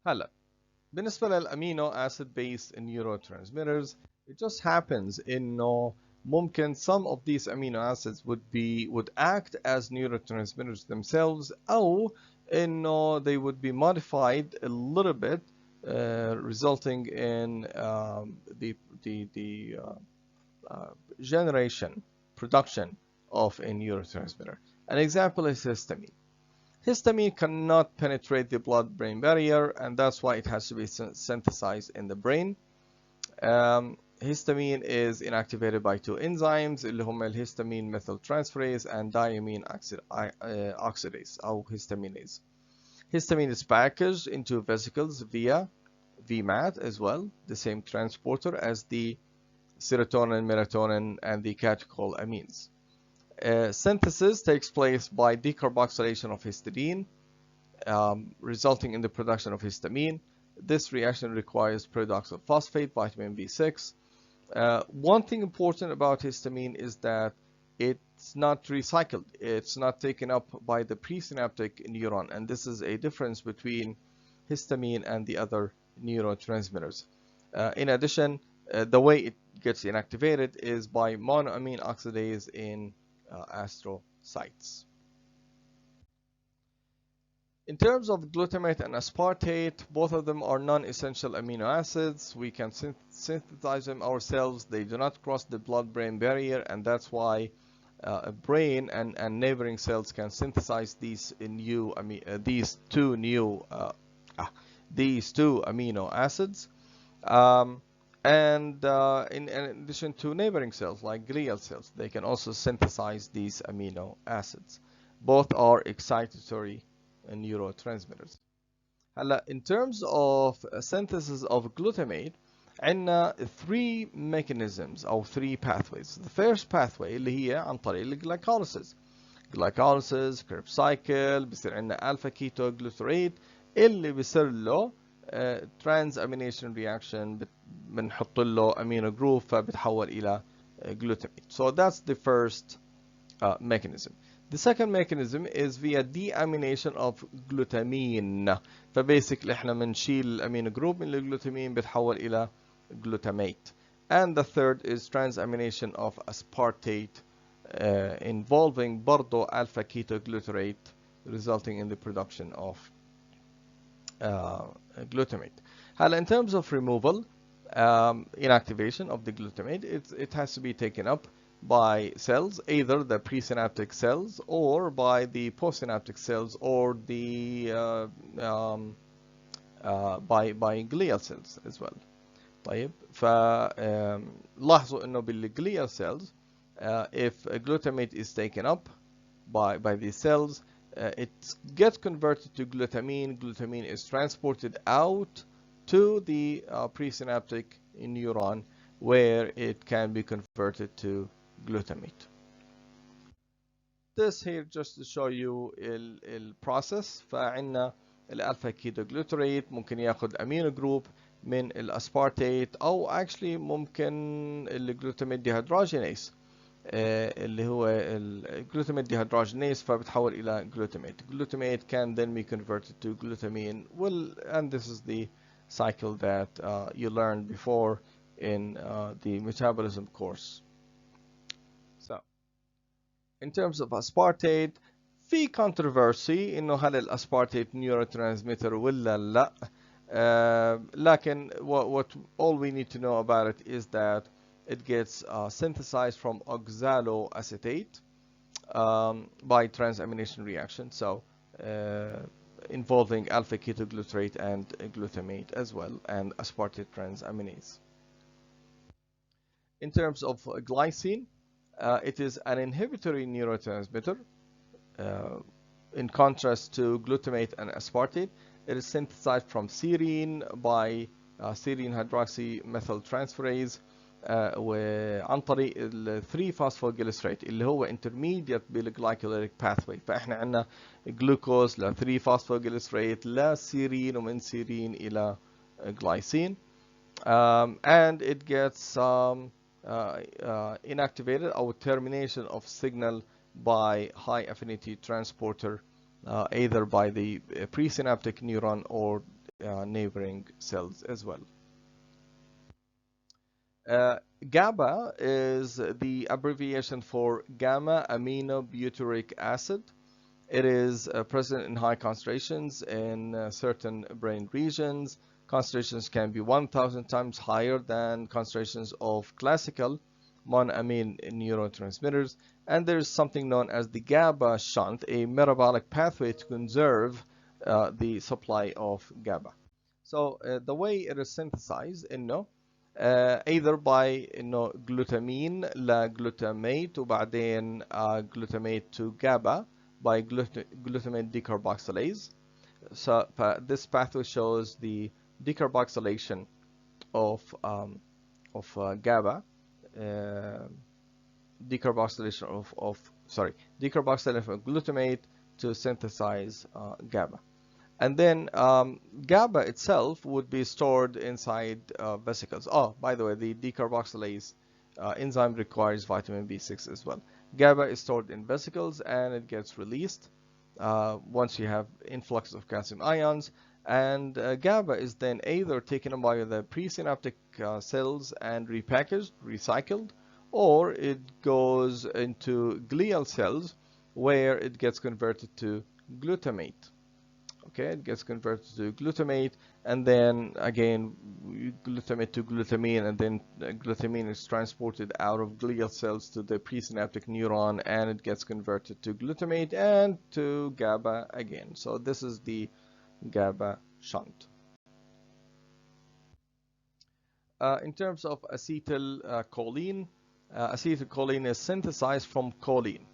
هلا بالنسبة للأمينو acid based neurotransmitters, it just happens إنه ممكن some of these amino acids would act as neurotransmitters themselves أو إنه they would be modified a little bit, resulting in the generation, production of a neurotransmitter. An example is histamine. Histamine cannot penetrate the blood-brain barrier, and that's why it has to be synthesized in the brain. Histamine is inactivated by two enzymes اللي هم الhistamine methyltransferase and diamine oxidase أو histaminase. Histamine is packaged into vesicles via VMAT as well, the same transporter as the serotonin, melatonin, and the catecholamines. Synthesis takes place by decarboxylation of histidine, resulting in the production of histamine. This reaction requires peroxyl phosphate, vitamin B6. One thing important about histamine is that it's not recycled. It's not taken up by the presynaptic neuron, and this is a difference between histamine and the other neurotransmitters. In addition, the way it gets inactivated is by monoamine oxidase in astrocytes. In terms of glutamate and aspartate, both of them are non-essential amino acids. We can synthesize them ourselves. They do not cross the blood-brain barrier, and that's why brain and neighboring cells can synthesize these two amino acids. In addition to neighboring cells like glial cells, they can also synthesize these amino acids. Both are excitatory neurotransmitters. هلا in terms of synthesis of glutamate, عندنا three mechanisms أو three pathways. The first pathway اللي هي عن طريق الجلايكوليسيس. Glycolysis, Krebs cycle, بيصير عندنا alpha ketoglutarate اللي بيصير له transamination reaction, بنحط له amino group فبتحول إلى glutamate. So that's the first mechanism. The second mechanism is via deamination of glutamine. فباسically احنا بنشيل الامينو جروب من الجلوتامين بتحول إلى glutamate. And the third is transamination of aspartate involving برضو alpha ketoglutarate, resulting in the production of glutamate. هلا in terms of removal, inactivation of the glutamate, it has to be taken up by cells, either the presynaptic cells or by the postsynaptic cells or the by glial cells as well. طيب فلاحظوا انه بالglial cells, if glutamate is taken up by these cells, it gets converted to glutamine. Glutamine is transported out to the presynaptic neuron where it can be converted to glutamate. This here just to show you process. فعندنا الالفا كيتوغلوتريت ممكن ياخذ امينو جروب من الاسبارتيت او actually ممكن الجلوتاميت ديهيدروجينيز اللي هو الجلوتاميت ديهيدروجينيز فبتحول الى جلوتاميت. Glutamate can then be converted to glutamine. And this is the cycle that you learned before in the metabolism course. So, in terms of aspartate, في controversy إنه هل الأسبارتيت neurotransmitter ولا لا. لكن what all we need to know about it is that it gets synthesized from oxaloacetate by transamination reaction. So, involving alpha ketoglutarate and glutamate as well, and aspartate transaminase. In terms of glycine, it is an inhibitory neurotransmitter. In contrast to glutamate and aspartate, it is synthesized from serine by serine hydroxymethyltransferase وعن طريق ال 3 phosphoglycerate اللي هو intermediate بالglycolytic pathway. فاحنا عندنا جلوكوز ل 3 phosphoglycerate لسيرين ومن سيرين إلى glycine. And it gets inactivated or termination of signal by high affinity transporter, either by the presynaptic neuron or neighboring cells as well. GABA is the abbreviation for gamma aminobutyric acid. It is present in high concentrations in certain brain regions. Concentrations can be 1,000 times higher than concentrations of classical monoamine neurotransmitters. And there is something known as the GABA shunt, a metabolic pathway to conserve the supply of GABA. So the way it is synthesized, either by glutamine لglutamate وبعدين glutamate to GABA by glutamate decarboxylase. So this pathway shows the decarboxylation of GABA, decarboxylation of glutamate to synthesize GABA. And then GABA itself would be stored inside vesicles. Oh, by the way, the decarboxylase enzyme requires vitamin B6 as well. GABA is stored in vesicles and it gets released once you have influx of calcium ions. And GABA is then either taken up by the presynaptic cells and repackaged, recycled, or it goes into glial cells where it gets converted to glutamate. Okay, it gets converted to glutamate, and then again glutamate to glutamine, and then glutamine is transported out of glial cells to the presynaptic neuron, and it gets converted to glutamate and to GABA again. So this is the GABA shunt. In terms of acetylcholine, acetylcholine is synthesized from choline.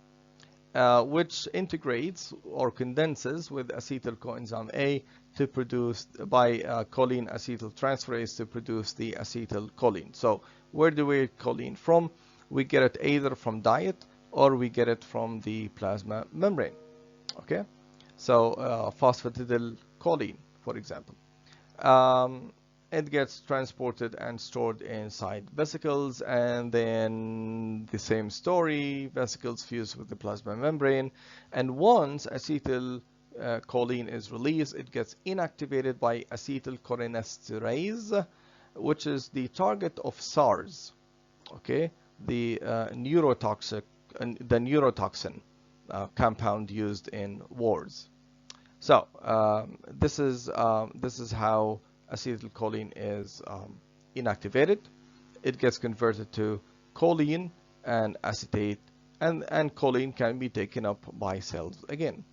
Which integrates or condenses with acetyl coenzyme A to produce by choline acetyltransferase to produce the acetylcholine. So where do we get choline from? We get it either from diet or we get it from the plasma membrane. Okay, so phosphatidylcholine, for example. It gets transported and stored inside vesicles, and then the same story, vesicles fuse with the plasma membrane, and once acetylcholine is released, it gets inactivated by acetylcholinesterase, which is the target of SARS, okay, the neurotoxin compound used in wars. So this is how acetylcholine is inactivated. It gets converted to choline and acetate, and choline can be taken up by cells again.